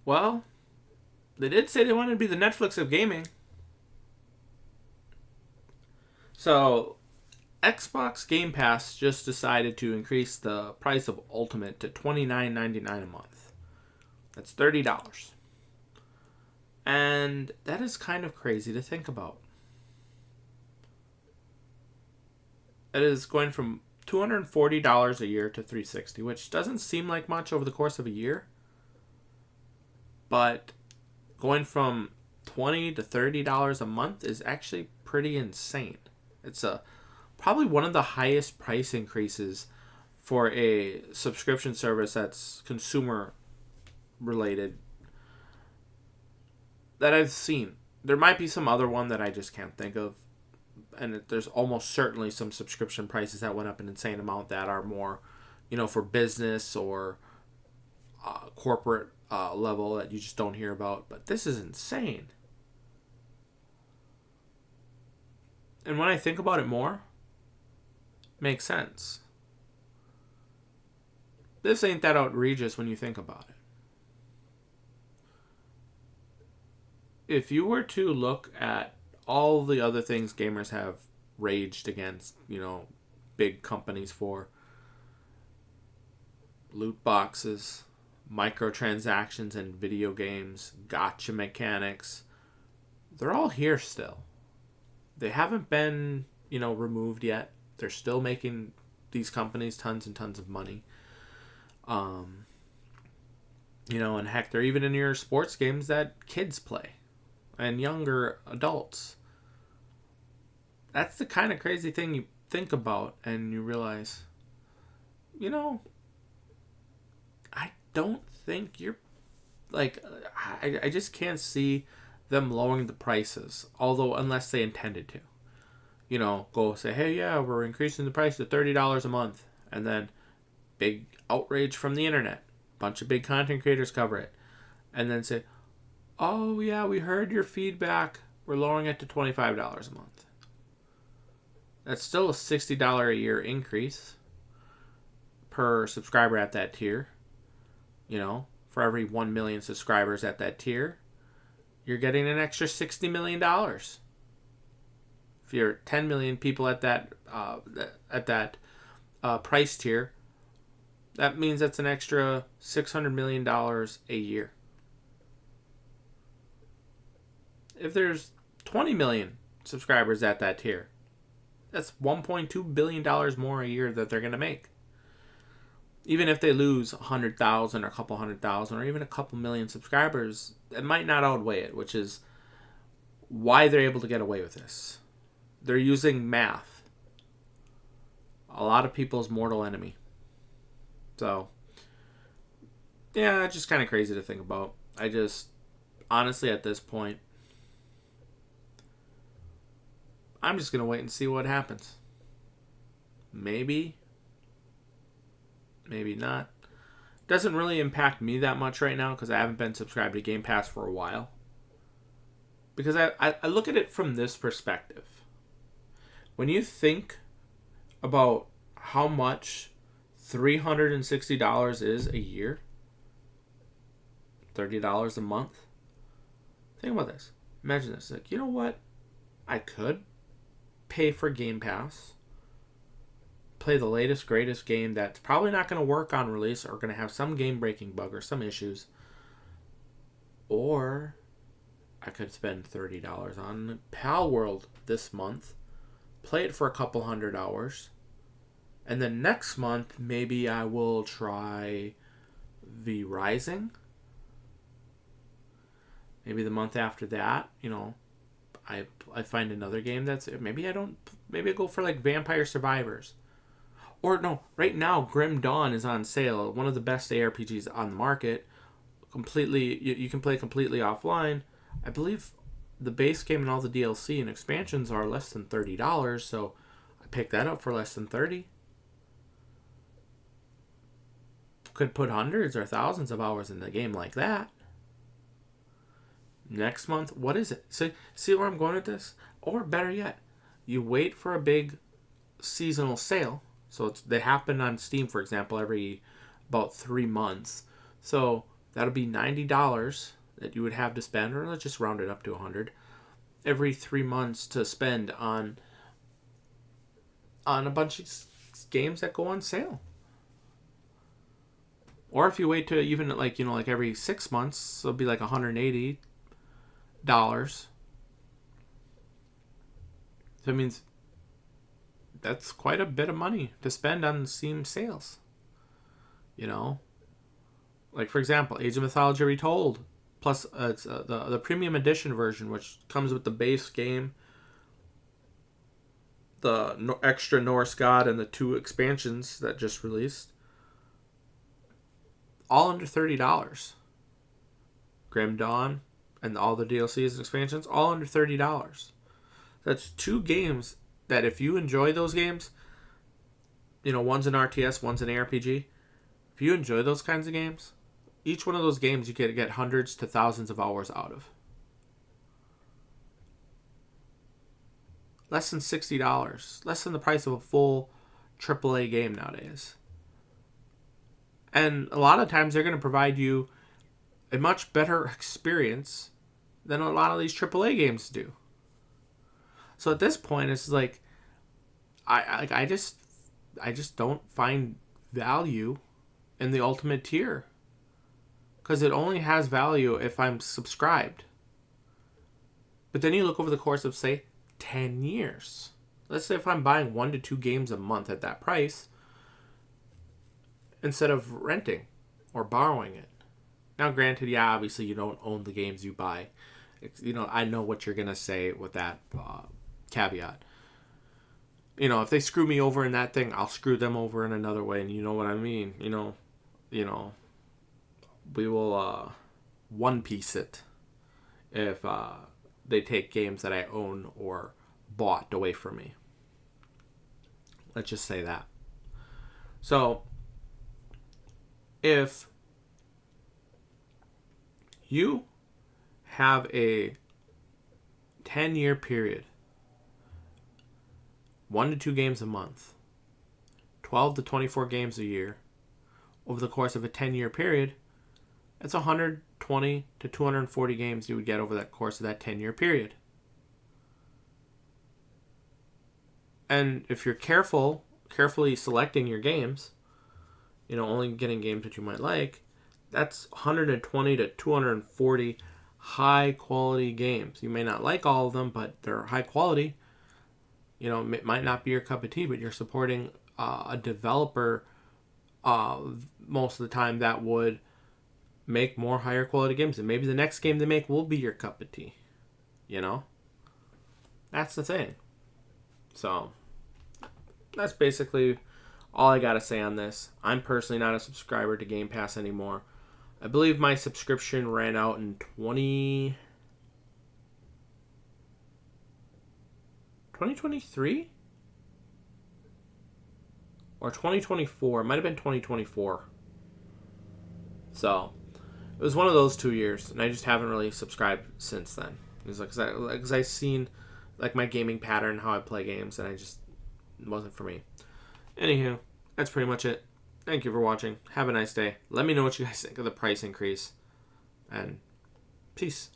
Well, they did say they wanted to be the Netflix of gaming. So, Xbox Game Pass just decided to increase the price of Ultimate to $29.99 a month. That's $30. And that is kind of crazy to think about. It is going from $240 a year to $360, which doesn't seem like much over the course of a year. But going from $20 to $30 a month is actually pretty insane. It's probably one of the highest price increases for a subscription service that's consumer related that I've seen. There might be some other one that I just can't think of. And there's almost certainly some subscription prices that went up an insane amount that are more, for business or corporate level that you just don't hear about. But this is insane. And when I think about it more, it makes sense. This ain't that outrageous when you think about it. If you were to look at all the other things gamers have raged against, big companies for, loot boxes, microtransactions in video games, gotcha mechanics, they're all here still. They haven't been, removed yet. They're still making these companies tons and tons of money. And heck, they're even in your sports games that kids play and younger adults. That's the kind of crazy thing you think about and you realize, I don't think you're I just can't see them lowering the prices, although unless they intended to. Go say, hey, yeah, we're increasing the price to $30 a month. And then big outrage from the internet. Bunch of big content creators cover it. And then say, oh, yeah, we heard your feedback. We're lowering it to $25 a month. That's still a $60 a year increase per subscriber at that tier. For every 1 million subscribers at that tier, you're getting an extra $60 million. If you're 10 million people at that price tier, that means that's an extra $600 million a year. If there's 20 million subscribers at that tier, that's $1.2 billion more a year that they're going to make. Even if they lose 100,000 or a couple 100,000 or even a couple million subscribers, it might not outweigh it, which is why they're able to get away with this. They're using math. A lot of people's mortal enemy. So, yeah, it's just kind of crazy to think about. Honestly, at this point, I'm just going to wait and see what happens. Maybe not. Doesn't really impact me that much right now because I haven't been subscribed to Game Pass for a while. Because I look at it from this perspective. When you think about how much $360 is a year, $30 a month, think about this. Imagine this. You know what? I could pay for Game Pass, play the latest, greatest game that's probably not going to work on release or going to have some game-breaking bug or some issues. Or I could spend $30 on Pal World this month, play it for a couple hundred hours, and then next month maybe I will try V Rising. Maybe the month after that, I find another game that's maybe I go for like Vampire Survivors. Or no, right now Grim Dawn is on sale, one of the best ARPGs on the market. Completely, you can play completely offline. I believe the base game and all the DLC and expansions are less than $30, so I picked that up for less than $30. Could put hundreds or thousands of hours in the game like that. Next month, what is it? See where I'm going with this? Or better yet, you wait for a big seasonal sale. So they happen on Steam, for example, every about 3 months. So That'll be $90 that you would have to spend, or let's just round it up to 100 every 3 months to spend on a bunch of games that go on sale. Or if you wait to even like every 6 months, it'll be like $180. So it means that's quite a bit of money to spend on Steam sales. Like for example, Age of Mythology Retold, plus it's the premium edition version, which comes with the base game, the extra Norse God, and the 2 expansions that just released. All under $30. Grim Dawn and all the DLCs and expansions, all under $30. That's 2 games that if you enjoy those games, one's an RTS, one's an ARPG. If you enjoy those kinds of games, each one of those games you can get hundreds to thousands of hours out of. Less than $60. Less than the price of a full AAA game nowadays. And a lot of times they're going to provide you a much better experience than a lot of these AAA games do. So at this point, it's like, I just don't find value in the ultimate tier. Because it only has value if I'm subscribed. But then you look over the course of, say, 10 years. Let's say if I'm buying 1 to 2 games a month at that price, instead of renting or borrowing it. Now, granted, yeah, obviously you don't own the games you buy. I know what you're going to say with that caveat. If they screw me over in that thing, I'll screw them over in another way, and you know what I mean. We will One Piece it if they take games that I own or bought away from me. Let's just say that. So, if you have a 10-year period, 1 to 2 games a month, 12 to 24 games a year, over the course of a 10-year period, that's 120 to 240 games you would get over that course of that 10-year period. And if you're carefully selecting your games, only getting games that you might like, that's 120 to 240 high quality games. You may not like all of them, but they're high quality. It might not be your cup of tea, but you're supporting a developer most of the time that would make more higher quality games. And maybe the next game they make will be your cup of tea. That's the thing. So, that's basically all I got to say on this. I'm personally not a subscriber to Game Pass anymore. I believe my subscription ran out in 2023? Or 2024. It might have been 2024. So, it was one of those 2 years, and I just haven't really subscribed since then. It's like, because I've seen like my gaming pattern, how I play games, and it wasn't for me. Anywho, that's pretty much it. Thank you for watching. Have a nice day. Let me know what you guys think of the price increase. And peace.